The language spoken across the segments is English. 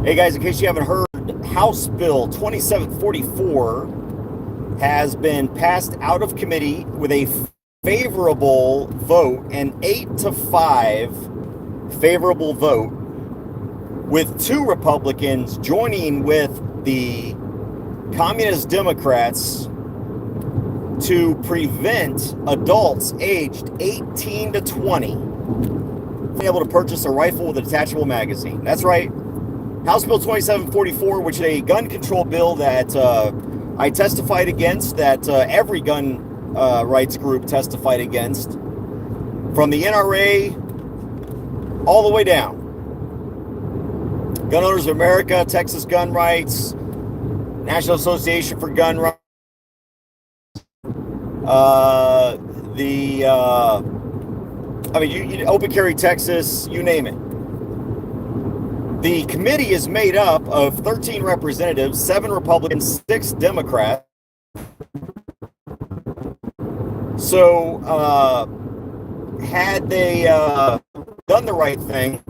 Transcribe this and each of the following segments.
Hey guys, in case you haven't heard, House Bill 2744 has been passed out of committee with a favorable vote, an 8-5 favorable vote, with 2 Republicans joining with the Communist Democrats to prevent adults aged 18 to 20 being able to purchase a rifle with a detachable magazine. That's right. House Bill 2744, which is a gun control bill that I testified against, that every gun rights group testified against, from the NRA all the way down. Gun Owners of America, Texas Gun Rights, National Association for Gun Rights, Open Carry Texas, you name it. The committee is made up of 13 representatives, 7 Republicans, 6 Democrats. So, had they done the right thing,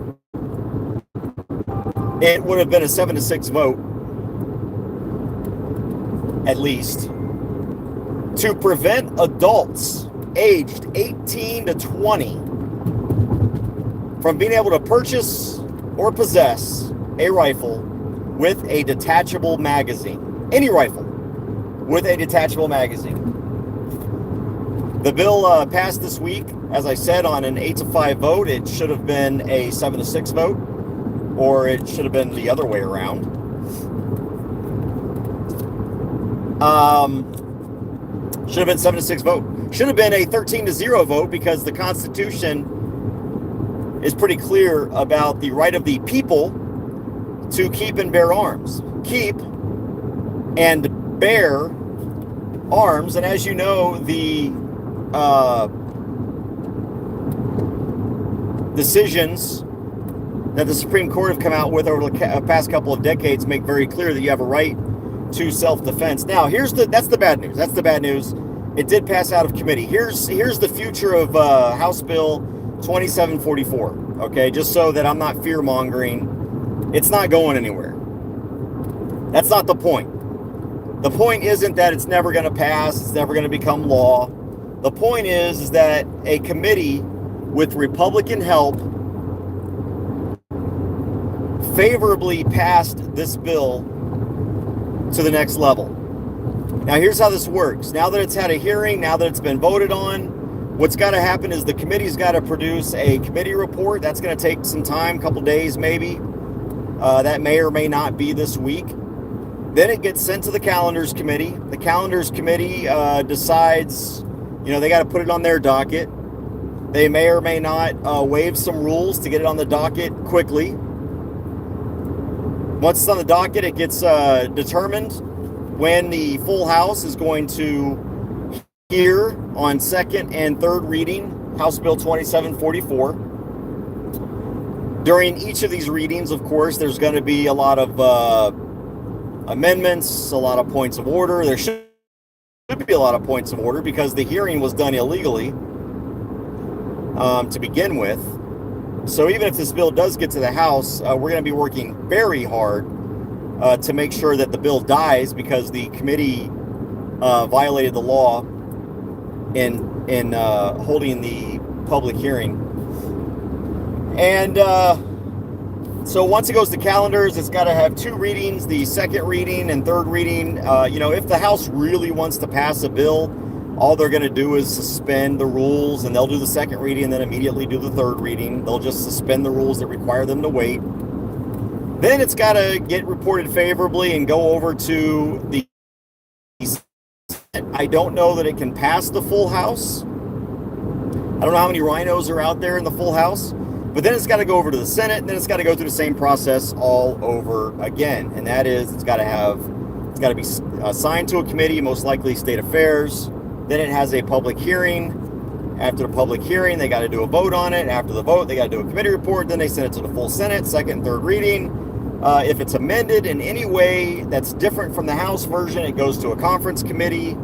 it would have been a 7-6 vote, at least, to prevent adults aged 18 to 20 from being able to purchase or possess a rifle with a detachable magazine. Any rifle with a detachable magazine. The bill passed this week, as I said, on an 8-5 vote. It should have been a 7-6 vote, or it should have been the other way around. Should have been 7-6 vote. Should have been a 13-0 vote, because the Constitution is pretty clear about the right of the people to keep and bear arms. Keep and bear arms. And as you know, the decisions that the Supreme Court have come out with over the past couple of decades make very clear that you have a right to self-defense. Now, that's the bad news. That's the bad news. It did pass out of committee. Here's the future of House Bill 2744. Okay, just so that I'm not fear-mongering, it's not going anywhere. That's not the point. The point isn't that it's never going to pass, it's never going to become law. The point is that a committee with Republican help favorably passed this bill to the next level. Now, here's how this works. Now that it's had a hearing, now that it's been voted on, what's got to happen is the committee's got to produce a committee report. That's going to take some time, a couple days maybe. That may or may not be this week. Then it gets sent to the calendars committee. The calendars committee decides, they got to put it on their docket. They may or may not waive some rules to get it on the docket quickly. Once it's on the docket, it gets determined when the full House is going to hear on second and third reading House Bill 2744. During each of these readings, of course, there's going to be a lot of amendments, a lot of points of order. There should be a lot of points of order because the hearing was done illegally to begin with. So even if this bill does get to the House, we're going to be working very hard to make sure that the bill dies, because the committee violated the law in holding the public hearing. And so once it goes to calendars, it's got to have 2 readings, the second reading and third reading. If the House really wants to pass a bill, all they're going to do is suspend the rules, and they'll do the second reading and then immediately do the third reading. They'll just suspend the rules that require them to wait. Then it's got to get reported favorably and go over to the Senate. I don't know that it can pass the full House. I don't know how many rhinos are out there in the full House. But then it's got to go over to the Senate, and then it's got to go through the same process all over again. And that is, it's got to be assigned to a committee, most likely State Affairs. Then it has a public hearing. After the public hearing, they got to do a vote on it. After the vote, they got to do a committee report. Then they send it to the full Senate, second and third reading. If it's amended in any way that's different from the House version, it goes to a conference committee.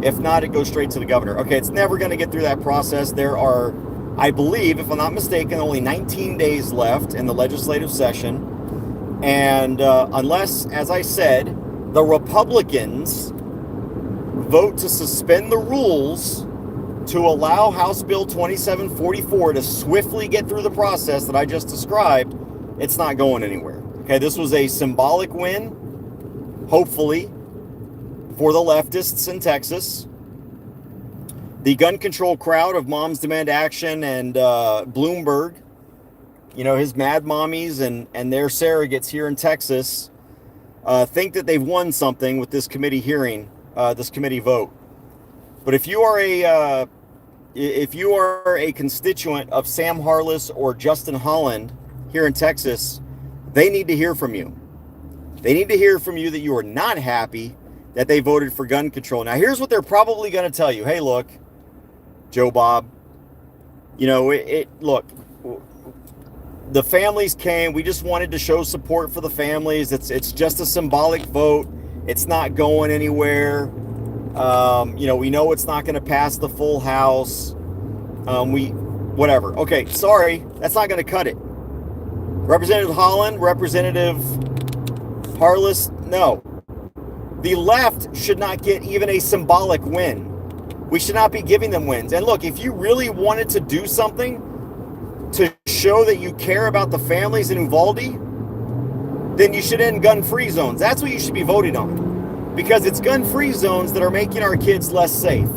If not, it goes straight to the governor. Okay, it's never going to get through that process. There are, I believe, if I'm not mistaken, only 19 days left in the legislative session. And unless, as I said, the Republicans vote to suspend the rules to allow House Bill 2744 to swiftly get through the process that I just described, it's not going anywhere. Okay, this was a symbolic win, hopefully, for the leftists in Texas. The gun control crowd of Moms Demand Action and Bloomberg, you know, his mad mommies and their surrogates here in Texas, think that they've won something with this committee hearing, this committee vote. But if you are a constituent of Sam Harless or Justin Holland here in Texas, they need to hear from you. They need to hear from you that you are not happy that they voted for gun control. Now, here's what they're probably going to tell you. Hey, look, Joe Bob, you know, look, the families came. We just wanted to show support for the families. It's just a symbolic vote. It's not going anywhere. You know, we know it's not going to pass the full House. Whatever. Okay, sorry, that's not going to cut it. Representative Holland, Representative Harless, no. The left should not get even a symbolic win. We should not be giving them wins. And look, if you really wanted to do something to show that you care about the families in Uvalde, then you should end gun-free zones. That's what you should be voting on. Because it's gun-free zones that are making our kids less safe,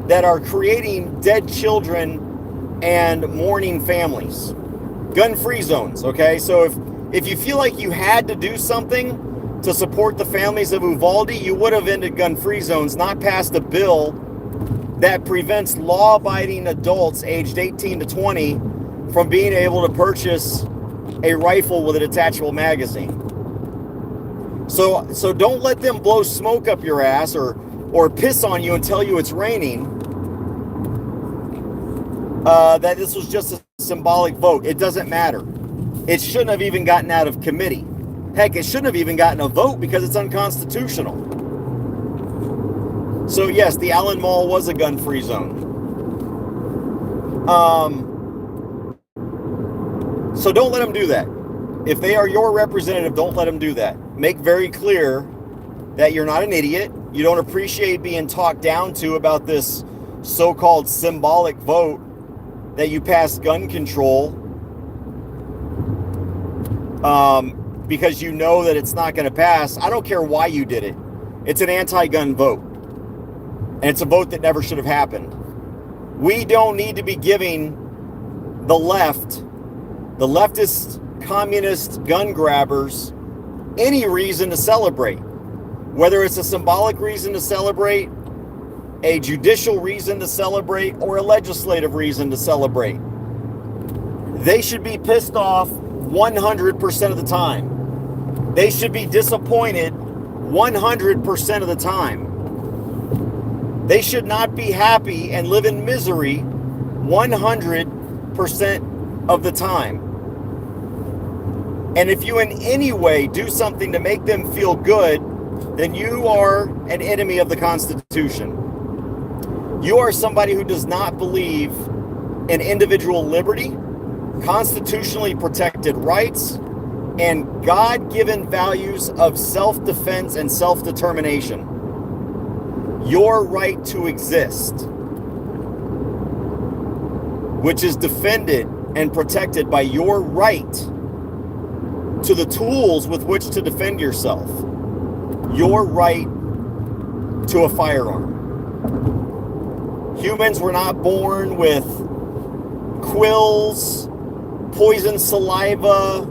that are creating dead children and mourning families. Gun-free zones, okay? So if you feel like you had to do something to support the families of Uvalde, you would have ended gun-free zones, not passed a bill that prevents law-abiding adults aged 18 to 20 from being able to purchase a rifle with a detachable magazine. So don't let them blow smoke up your ass or piss on you and tell you it's raining, that this was just a symbolic vote. It doesn't matter. It shouldn't have even gotten out of committee. Heck, it shouldn't have even gotten a vote because it's unconstitutional. So yes, the Allen Mall was a gun-free zone. So don't let them do that. If they are your representative, don't let them do that. Make very clear that you're not an idiot. You don't appreciate being talked down to about this so-called symbolic vote that you passed gun control, because you know that it's not going to pass. I don't care why you did it. It's an anti-gun vote. And it's a vote that never should have happened. We don't need to be giving the leftist, communist gun grabbers any reason to celebrate. Whether it's a symbolic reason to celebrate, a judicial reason to celebrate, or a legislative reason to celebrate. They should be pissed off 100% of the time. They should be disappointed 100% of the time. They should not be happy and live in misery 100% of the time. And if you in any way do something to make them feel good, then you are an enemy of the Constitution. You are somebody who does not believe in individual liberty, constitutionally protected rights, and God-given values of self-defense and self-determination. Your right to exist, which is defended and protected by your right to the tools with which to defend yourself. Your right to a firearm. Humans were not born with quills, poison saliva,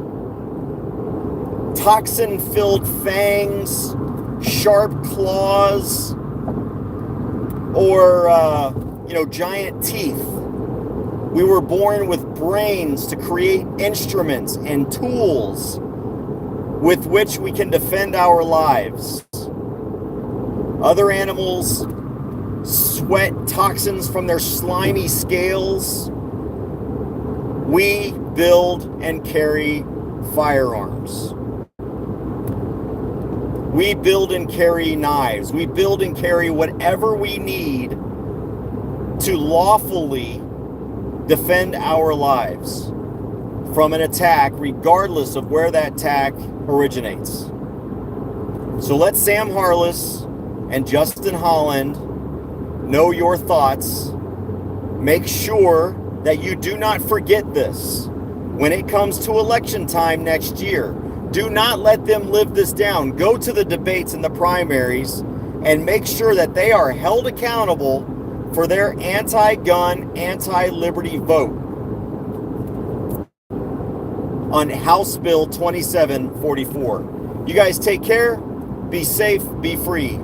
toxin-filled fangs, sharp claws, or giant teeth. We were born with brains to create instruments and tools with which we can defend our lives. Other animals sweat toxins from their slimy scales. We build and carry firearms. We build and carry knives. We build and carry whatever we need to lawfully defend our lives from an attack, regardless of where that attack originates. So let Sam Harless and Justin Holland know your thoughts. Make sure that you do not forget this when it comes to election time next year. Do not let them live this down. Go to the debates and the primaries and make sure that they are held accountable for their anti-gun, anti-liberty vote on House Bill 2744. You guys take care, be safe, be free.